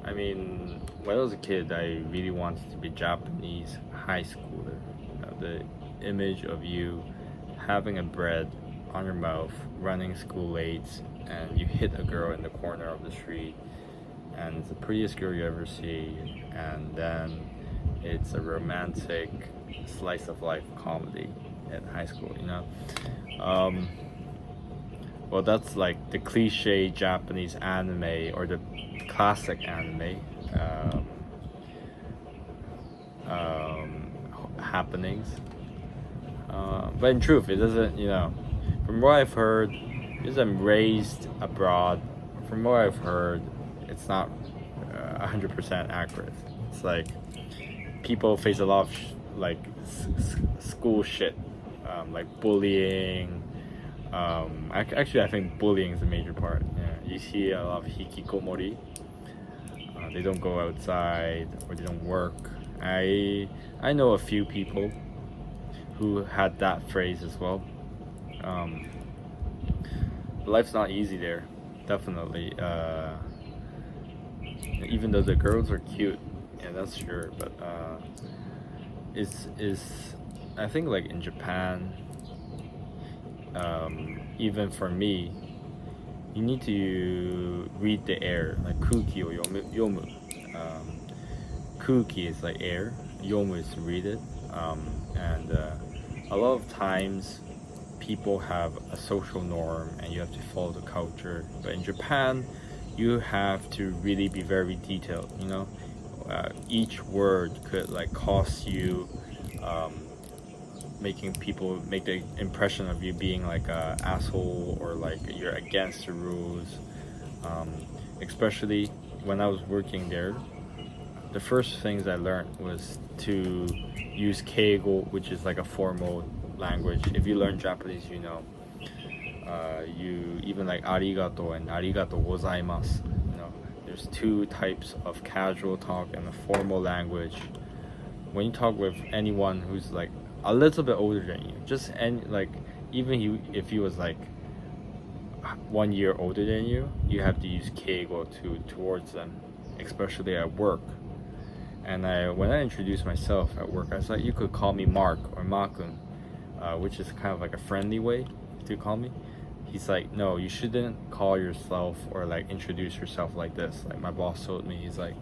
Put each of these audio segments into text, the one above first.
I mean, when I was a kid, I really wanted to be Japanese high schooler. The image of you having a bread on your mouth, running school late, and you hit a girl in the corner of the street, and it's the prettiest girl you ever see, and then it's a romantic slice of life comedy in high school, you know? Um, well, that's like the cliche Japanese anime or the classic anime um, happenings. But in truth, it doesn't, you know, from what I've heard, because I'm raised abroad, from what I've heard, it's not 100% accurate. It's like people face a lot of like school shit, like bullying. Actually, I think bullying is a major part. Yeah, you see a lot of hikikomori. They don't go outside or they don't work. I know a few people who had that phrase as well. Um, Life's not easy there, definitely. Even though the girls are cute, yeah, that's sure. But is I think like in Japan, even for me, you need to read the air, like kuki or yomu. Kuki is like air, yomu is read it, and a lot of times people have a social norm and you have to follow the culture. But in Japan, you have to really be very detailed. You know, each word could like cost you. Um, Making people make the impression of you being like a asshole or like you're against the rules. Um, Especially when I was working there, the first things I learned was to use keigo, which is like a formal language. If you learn Japanese, you know, you even like arigato and arigato gozaimasu. You know, there's two types of casual talk and a formal language. When you talk with anyone who's like a little bit older than you, just and like even if he was like 1 year older than you, you have to use keigo towards them, especially at work. And when I introduced myself at work, I was like, you could call me Mark or Makun, which is kind of like a friendly way to call me. He's like, no, you shouldn't call yourself or like introduce yourself like this. Like my boss told me, he's like,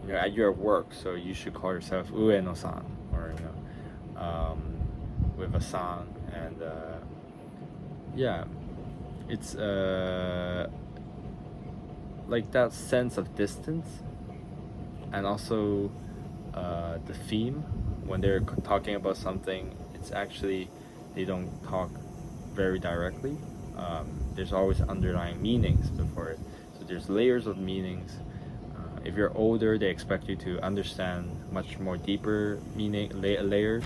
you know, at your work, so you should call yourself Ueno-san, or you know, with a san. And yeah, it's like that sense of distance, and also the theme when they're talking about something. It's actually they don't talk very directly. There's always underlying meanings before it, so there's layers of meanings. If you're older, they expect you to understand much more deeper meaning layers.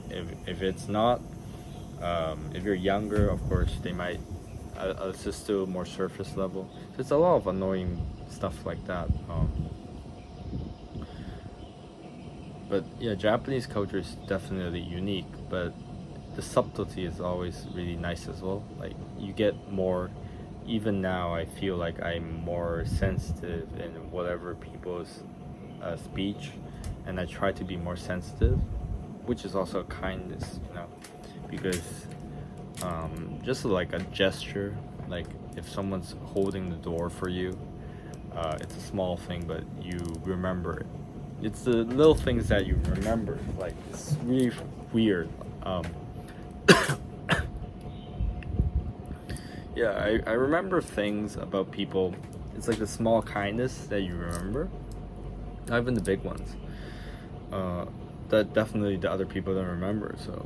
If it's not, if you're younger, of course, they might assist to more surface level. So it's a lot of annoying stuff like that. But yeah, Japanese culture is definitely unique, but the subtlety is always really nice as well. Like you get more. Even now, I feel like I'm more sensitive in whatever people's speech, and I try to be more sensitive, which is also a kindness, you know, because just like a gesture, like if someone's holding the door for you, it's a small thing, but you remember it. It's the little things that you remember. Like it's really weird. Yeah, I remember things about people. It's like the small kindness that you remember, not even the big ones. That definitely the other people don't remember. So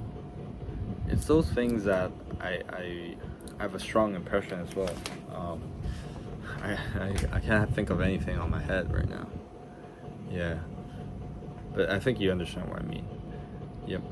it's those things that I have a strong impression as well. I can't think of anything on my head right now. Yeah, but I think you understand what I mean. Yep.